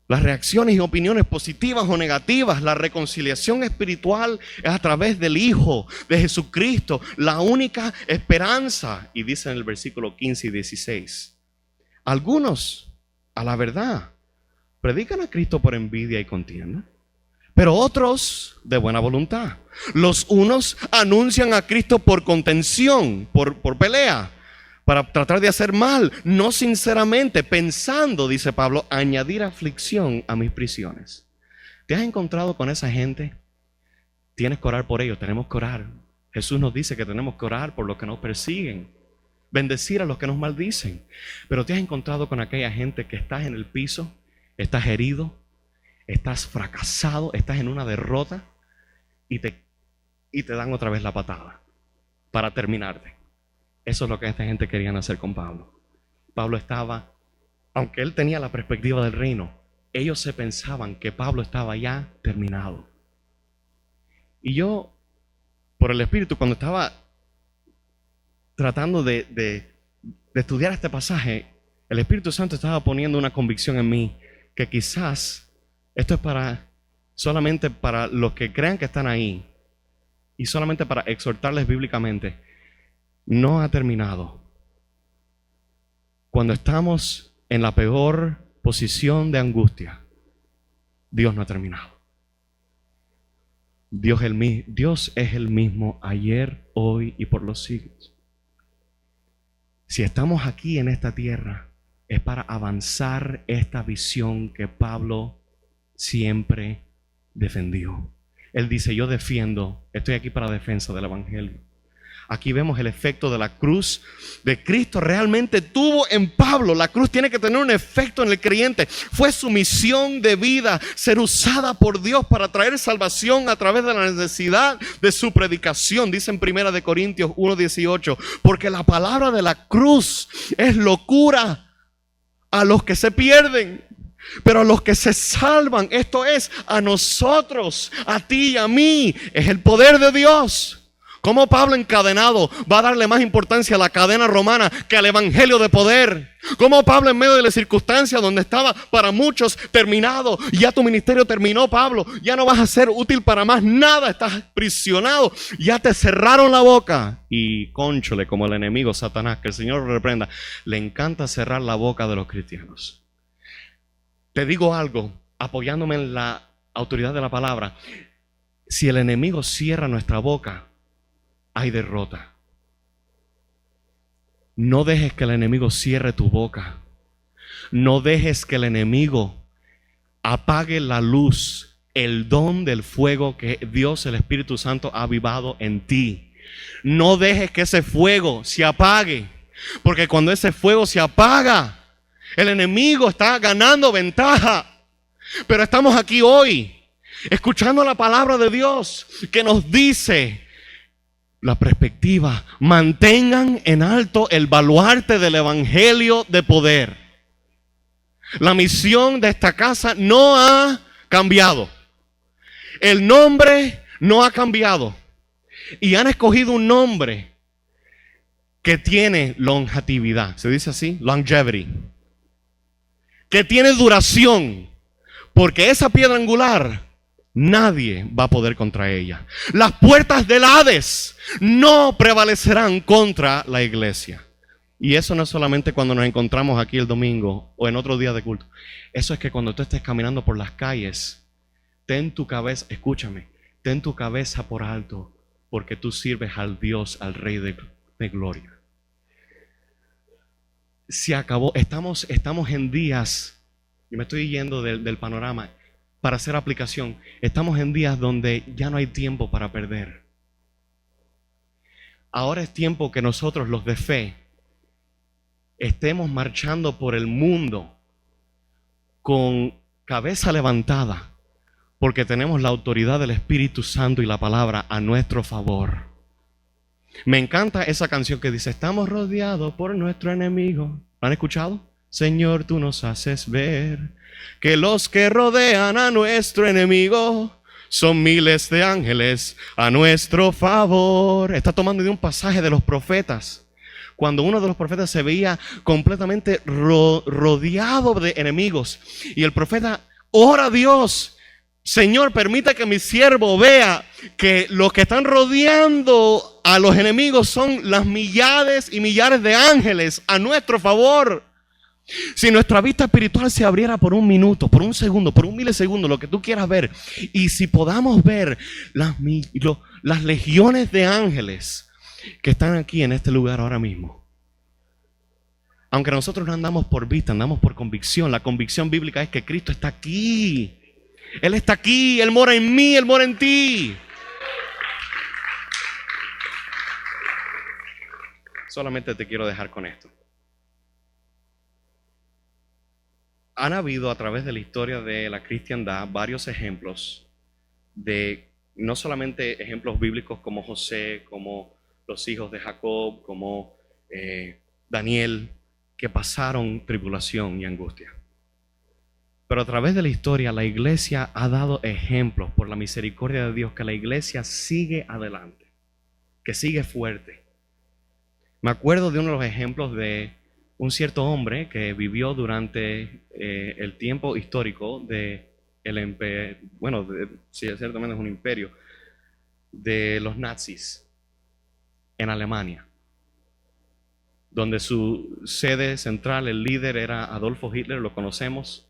Las reacciones y opiniones positivas o negativas, la reconciliación espiritual es a través del Hijo de Jesucristo, la única esperanza. Y dice en el versículo 15 y 16, algunos, a la verdad, predican a Cristo por envidia y contienda, pero otros de buena voluntad. Los unos anuncian a Cristo por contención, por pelea, para tratar de hacer mal, no sinceramente, pensando, dice Pablo, añadir aflicción a mis prisiones. ¿Te has encontrado con esa gente? Tienes que orar por ellos, tenemos que orar. Jesús nos dice que tenemos que orar por los que nos persiguen, bendecir a los que nos maldicen. Pero te has encontrado con aquella gente que estás en el piso, estás herido, estás fracasado, estás en una derrota y te dan otra vez la patada para terminarte. Eso es lo que esta gente querían hacer con Pablo. Pablo estaba, aunque él tenía la perspectiva del reino, ellos se pensaban que Pablo estaba ya terminado. Y yo, por el Espíritu, cuando estaba tratando de estudiar este pasaje, el Espíritu Santo estaba poniendo una convicción en mí que quizás esto es solamente para los que crean que están ahí y solamente para exhortarles bíblicamente. No ha terminado. Cuando estamos en la peor posición de angustia, Dios no ha terminado. Dios es el mismo ayer, hoy y por los siglos. Si estamos aquí en esta tierra, es para avanzar esta visión que Pablo siempre defendió. Él dice, yo defiendo, estoy aquí para defensa del evangelio. Aquí vemos el efecto de la cruz de Cristo realmente tuvo en Pablo. La cruz tiene que tener un efecto en el creyente. Fue su misión de vida ser usada por Dios para traer salvación a través de la necesidad de su predicación. Dice en 1 Corintios 1:18, porque la palabra de la cruz es locura a los que se pierden, pero a los que se salvan, esto es, a nosotros, a ti y a mí, es el poder de Dios. ¿Cómo Pablo encadenado va a darle más importancia a la cadena romana que al evangelio de poder? ¿Cómo Pablo en medio de las circunstancias donde estaba para muchos terminado, ya tu ministerio terminó, Pablo, ya no vas a ser útil para más nada, estás aprisionado, ya te cerraron la boca? Y cónchole, como el enemigo Satanás, que el Señor lo reprenda, le encanta cerrar la boca de los cristianos. Te digo algo, apoyándome en la autoridad de la palabra, si el enemigo cierra nuestra boca, hay derrota. No dejes que el enemigo cierre tu boca. No dejes que el enemigo apague la luz, el don del fuego que Dios, el Espíritu Santo, ha avivado en ti. No dejes que ese fuego se apague, porque cuando ese fuego se apaga, el enemigo está ganando ventaja. Pero estamos aquí hoy, escuchando la palabra de Dios que nos dice la perspectiva: mantengan en alto el baluarte del evangelio de poder. La misión de esta casa no ha cambiado. El nombre no ha cambiado. Y han escogido un nombre que tiene longevidad. ¿Se dice así? Longevity. Que tiene duración. Porque esa piedra angular, nadie va a poder contra ella. Las puertas del Hades no prevalecerán contra la iglesia. Y eso no es solamente cuando nos encontramos aquí el domingo o en otro día de culto. Eso es que cuando tú estés caminando por las calles, ten tu cabeza, escúchame, ten tu cabeza por alto, porque tú sirves al Dios, al Rey de gloria. Se acabó, estamos en días, y me estoy yendo del panorama, para hacer aplicación, estamos en días donde ya no hay tiempo para perder. Ahora es tiempo que nosotros, los de fe, estemos marchando por el mundo con cabeza levantada, porque tenemos la autoridad del Espíritu Santo y la palabra a nuestro favor. Me encanta esa canción que dice: estamos rodeados por nuestro enemigo. ¿Lo han escuchado? Señor, tú nos haces ver que los que rodean a nuestro enemigo son miles de ángeles a nuestro favor. Está tomando de un pasaje de los profetas, cuando uno de los profetas se veía completamente rodeado de enemigos, y el profeta ora a Dios: Señor, permita que mi siervo vea que los que están rodeando a los enemigos son las millares y millares de ángeles a nuestro favor. Si nuestra vista espiritual se abriera por un minuto, por un segundo, por un milisegundo, lo que tú quieras ver, y si podamos ver las legiones de ángeles que están aquí en este lugar ahora mismo. Aunque nosotros no andamos por vista, andamos por convicción. La convicción bíblica es que Cristo está aquí. Él está aquí, Él mora en mí, Él mora en ti. Solamente te quiero dejar con esto. Han habido a través de la historia de la cristiandad varios ejemplos de, no solamente ejemplos bíblicos como José, como los hijos de Jacob, como Daniel, que pasaron tribulación y angustia. Pero a través de la historia, la iglesia ha dado ejemplos por la misericordia de Dios, que la iglesia sigue adelante, que sigue fuerte. Me acuerdo de uno de los ejemplos de un cierto hombre que vivió durante el tiempo histórico de ciertamente es un imperio, de los nazis en Alemania. donde su sede central, el líder, era Adolfo Hitler, lo conocemos,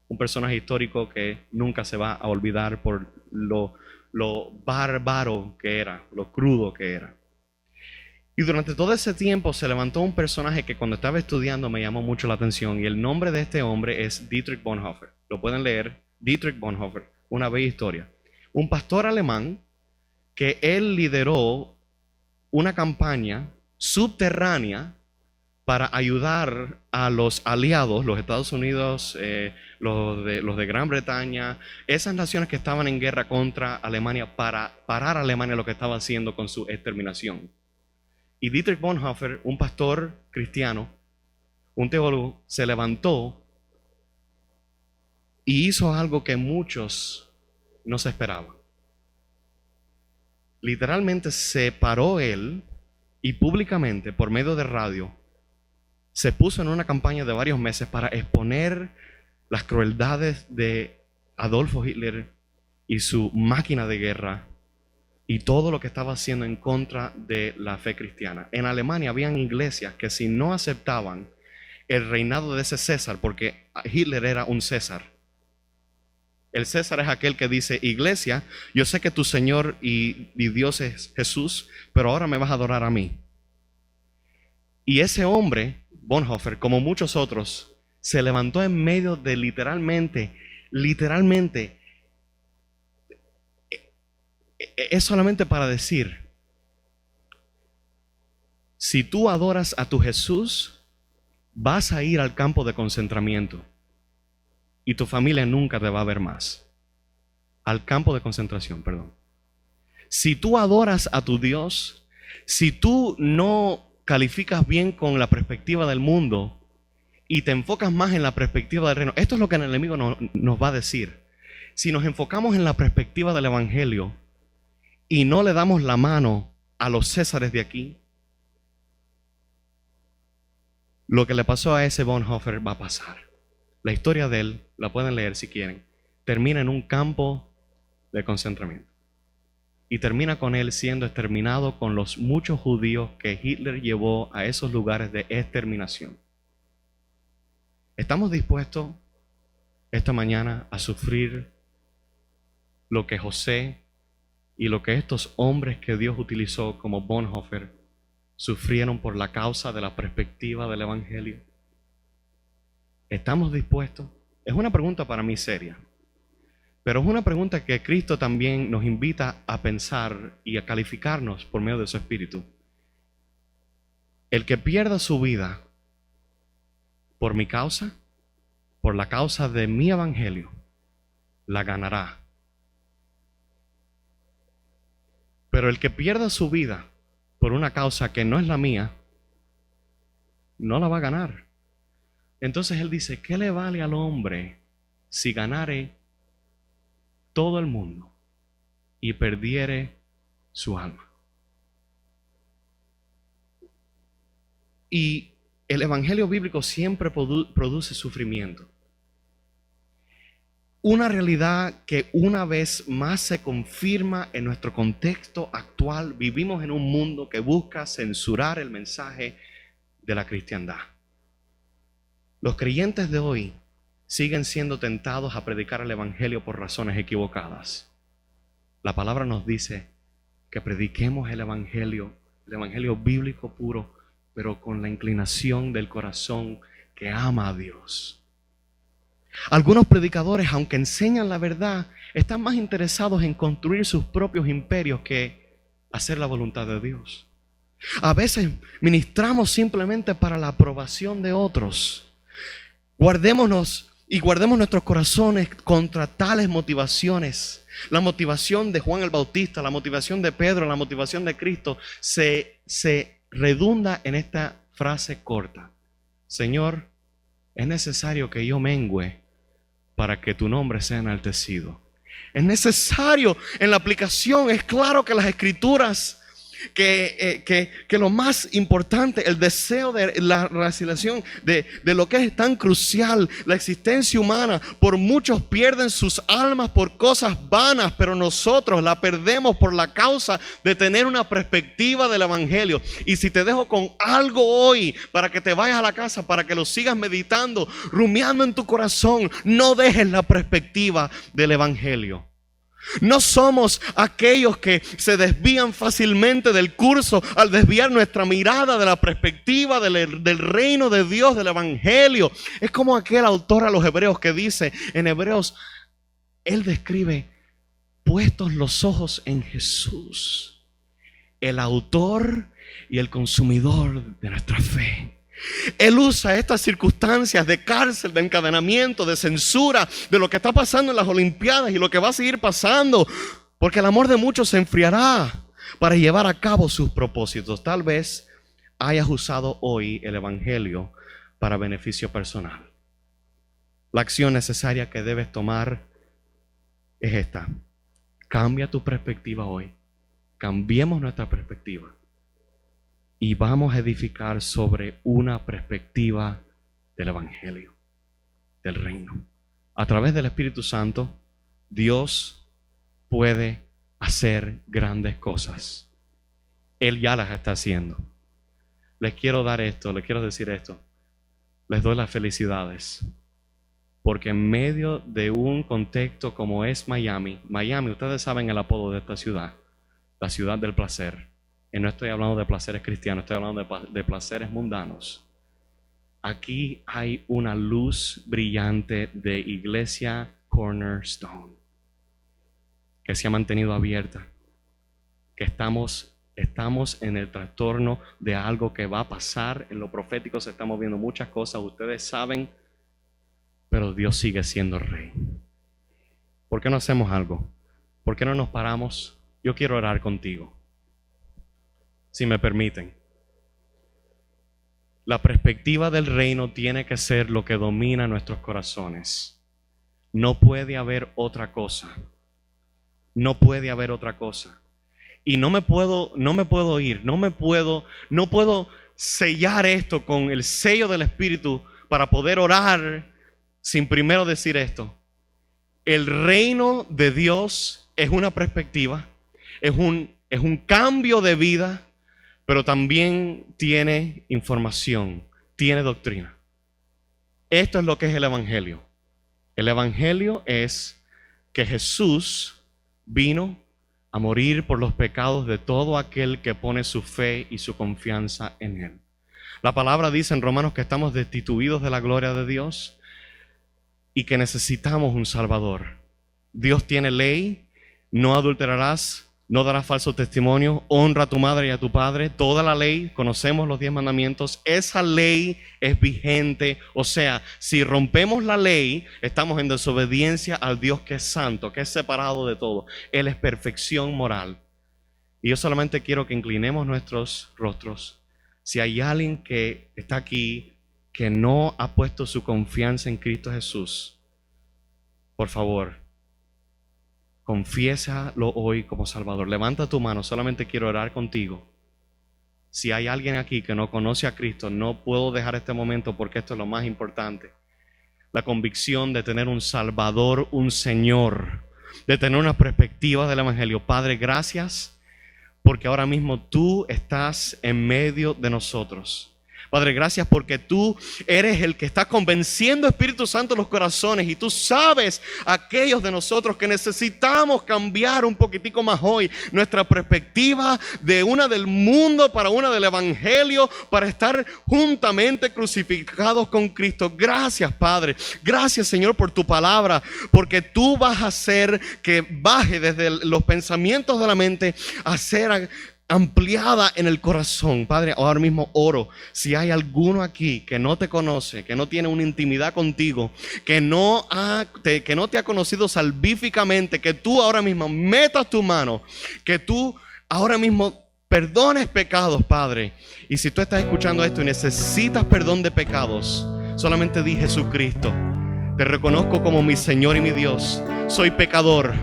un personaje histórico que nunca se va a olvidar por lo bárbaro que era, lo crudo que era. Y durante todo ese tiempo se levantó un personaje que cuando estaba estudiando me llamó mucho la atención, y el nombre de este hombre es Dietrich Bonhoeffer. Lo pueden leer, Dietrich Bonhoeffer, una bella historia. Un pastor alemán que él lideró una campaña subterránea para ayudar a los aliados, los Estados Unidos, los de Gran Bretaña, esas naciones que estaban en guerra contra Alemania, para parar a Alemania lo que estaba haciendo con su exterminación. Y Dietrich Bonhoeffer, un pastor cristiano, un teólogo, se levantó y hizo algo que muchos no se esperaban. Literalmente se paró él y públicamente, por medio de radio, se puso en una campaña de varios meses para exponer las crueldades de Adolfo Hitler y su máquina de guerra y todo lo que estaba haciendo en contra de la fe cristiana. En Alemania habían iglesias que si no aceptaban el reinado de ese César, porque Hitler era un César. El César es aquel que dice: iglesia, yo sé que tu Señor y Dios es Jesús, pero ahora me vas a adorar a mí. Y ese hombre, Bonhoeffer, como muchos otros, se levantó en medio de literalmente, es solamente para decir: si tú adoras a tu Jesús, vas a ir al campo de concentramiento y tu familia nunca te va a ver más. Al campo de concentración, perdón. Si tú adoras a tu Dios, si tú no calificas bien con la perspectiva del mundo y te enfocas más en la perspectiva del reino, esto es lo que el enemigo nos va a decir. Si nos enfocamos en la perspectiva del evangelio y no le damos la mano a los Césares de aquí, lo que le pasó a ese Bonhoeffer va a pasar. La historia de él, la pueden leer si quieren, termina en un campo de concentramiento. Y termina con él siendo exterminado con los muchos judíos que Hitler llevó a esos lugares de exterminación. ¿Estamos dispuestos esta mañana a sufrir lo que José y lo que estos hombres que Dios utilizó como Bonhoeffer sufrieron por la causa de la perspectiva del evangelio? ¿Estamos dispuestos? Es una pregunta para mí seria, pero es una pregunta que Cristo también nos invita a pensar y a calificarnos por medio de su Espíritu. El que pierda su vida por mi causa, por la causa de mi evangelio, la ganará. Pero el que pierda su vida por una causa que no es la mía, no la va a ganar. Entonces él dice: ¿qué le vale al hombre si ganare todo el mundo y perdiere su alma? Y el evangelio bíblico siempre produce sufrimiento. Una realidad que una vez más se confirma en nuestro contexto actual. Vivimos en un mundo que busca censurar el mensaje de la cristiandad. Los creyentes de hoy siguen siendo tentados a predicar el evangelio por razones equivocadas. La palabra nos dice que prediquemos el evangelio bíblico puro, pero con la inclinación del corazón que ama a Dios. Algunos predicadores, aunque enseñan la verdad, están más interesados en construir sus propios imperios que hacer la voluntad de Dios. A veces ministramos simplemente para la aprobación de otros. Guardémonos y guardemos nuestros corazones contra tales motivaciones. La motivación de Juan el Bautista, la motivación de Pedro, la motivación de Cristo se redunda en esta frase corta: Señor, es necesario que yo mengüe para que tu nombre sea enaltecido. Es necesario en la aplicación. Es claro que las Escrituras que lo más importante, el deseo de la realización de lo que es tan crucial, la existencia humana, por muchos pierden sus almas por cosas vanas, pero nosotros la perdemos por la causa de tener una perspectiva del evangelio. Y si te dejo con algo hoy para que te vayas a la casa, para que lo sigas meditando, rumiando en tu corazón, no dejes la perspectiva del evangelio. No somos aquellos que se desvían fácilmente del curso al desviar nuestra mirada de la perspectiva del reino de Dios, del evangelio. Es como aquel autor a los hebreos que dice en Hebreos, él describe: puestos los ojos en Jesús, el autor y el consumidor de nuestra fe. Él usa estas circunstancias de cárcel, de encadenamiento, de censura, de lo que está pasando en las Olimpiadas y lo que va a seguir pasando, porque el amor de muchos se enfriará para llevar a cabo sus propósitos. Tal vez hayas usado hoy el evangelio para beneficio personal. La acción necesaria que debes tomar es esta: cambia tu perspectiva hoy. Cambiemos nuestra perspectiva y vamos a edificar sobre una perspectiva del evangelio, del reino. A través del Espíritu Santo, Dios puede hacer grandes cosas. Él ya las está haciendo. Les quiero dar esto, les quiero decir esto. Les doy las felicidades, porque en medio de un contexto como es Miami, ustedes saben el apodo de esta ciudad, la ciudad del placer. Y no estoy hablando de placeres cristianos, estoy hablando de placeres mundanos. Aquí hay una luz brillante de Iglesia Cornerstone que se ha mantenido abierta, que estamos en el trastorno de algo que va a pasar. En lo profético se están moviendo muchas cosas, ustedes saben, pero Dios sigue siendo rey. ¿Por qué no hacemos algo? ¿Por qué no nos paramos? Yo quiero orar contigo, si me permiten. La perspectiva del reino tiene que ser lo que domina nuestros corazones. No puede haber otra cosa. No puede haber otra cosa. Y no puedo sellar esto con el sello del Espíritu para poder orar sin primero decir esto. El reino de Dios es una perspectiva, es un cambio de vida, pero también tiene información, tiene doctrina. Esto es lo que es el evangelio. El evangelio es que Jesús vino a morir por los pecados de todo aquel que pone su fe y su confianza en Él. La palabra dice en Romanos que estamos destituidos de la gloria de Dios y que necesitamos un Salvador. Dios tiene ley: no adulterarás, no darás falso testimonio, honra a tu madre y a tu padre. Toda la ley, conocemos los 10 mandamientos. Esa ley es vigente. O sea, si rompemos la ley, estamos en desobediencia al Dios que es santo, que es separado de todo. Él es perfección moral. Y yo solamente quiero que inclinemos nuestros rostros. Si hay alguien que está aquí que no ha puesto su confianza en Cristo Jesús, por favor, confiésalo hoy como Salvador. Levanta tu mano, solamente quiero orar contigo. Si hay alguien aquí que no conoce a Cristo, no puedo dejar este momento porque esto es lo más importante. La convicción de tener un Salvador, un Señor, de tener una perspectiva del evangelio. Padre, gracias porque ahora mismo tú estás en medio de nosotros. Padre, gracias porque tú eres el que está convenciendo, Espíritu Santo, los corazones, y tú sabes aquellos de nosotros que necesitamos cambiar un poquitico más hoy nuestra perspectiva de una del mundo para una del evangelio, para estar juntamente crucificados con Cristo. Gracias, Padre. Gracias, Señor, por tu palabra, porque tú vas a hacer que baje desde los pensamientos de la mente a ser ampliada en el corazón. Padre, ahora mismo oro, si hay alguno aquí que no te conoce, que no tiene una intimidad contigo, que no te ha conocido salvíficamente, que tú ahora mismo metas tu mano, que tú ahora mismo perdones pecados, Padre. Y si tú estás escuchando esto y necesitas perdón de pecados, solamente di: Jesucristo, te reconozco como mi Señor y mi Dios. Soy pecador,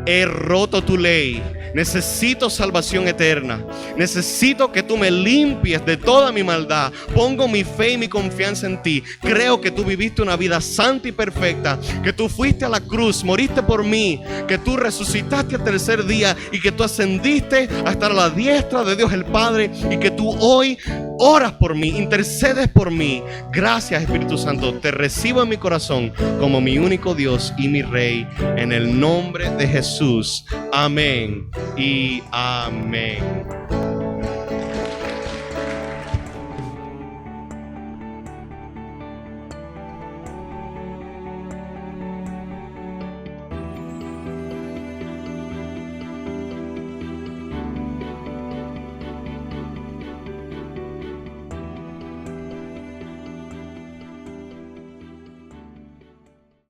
he roto tu ley, Necesito salvación eterna. Necesito que tú me limpies de toda mi maldad. Pongo mi fe y mi confianza en ti. Creo que tú viviste una vida santa y perfecta, que tú fuiste a la cruz, moriste por mí, que tú resucitaste al tercer día y que tú ascendiste a estar a la diestra de Dios el Padre y que tú hoy oras por mí, intercedes por mí. Gracias, Espíritu Santo. Te recibo en mi corazón como mi único Dios y mi Rey, en el nombre de Jesús. Amén y amén.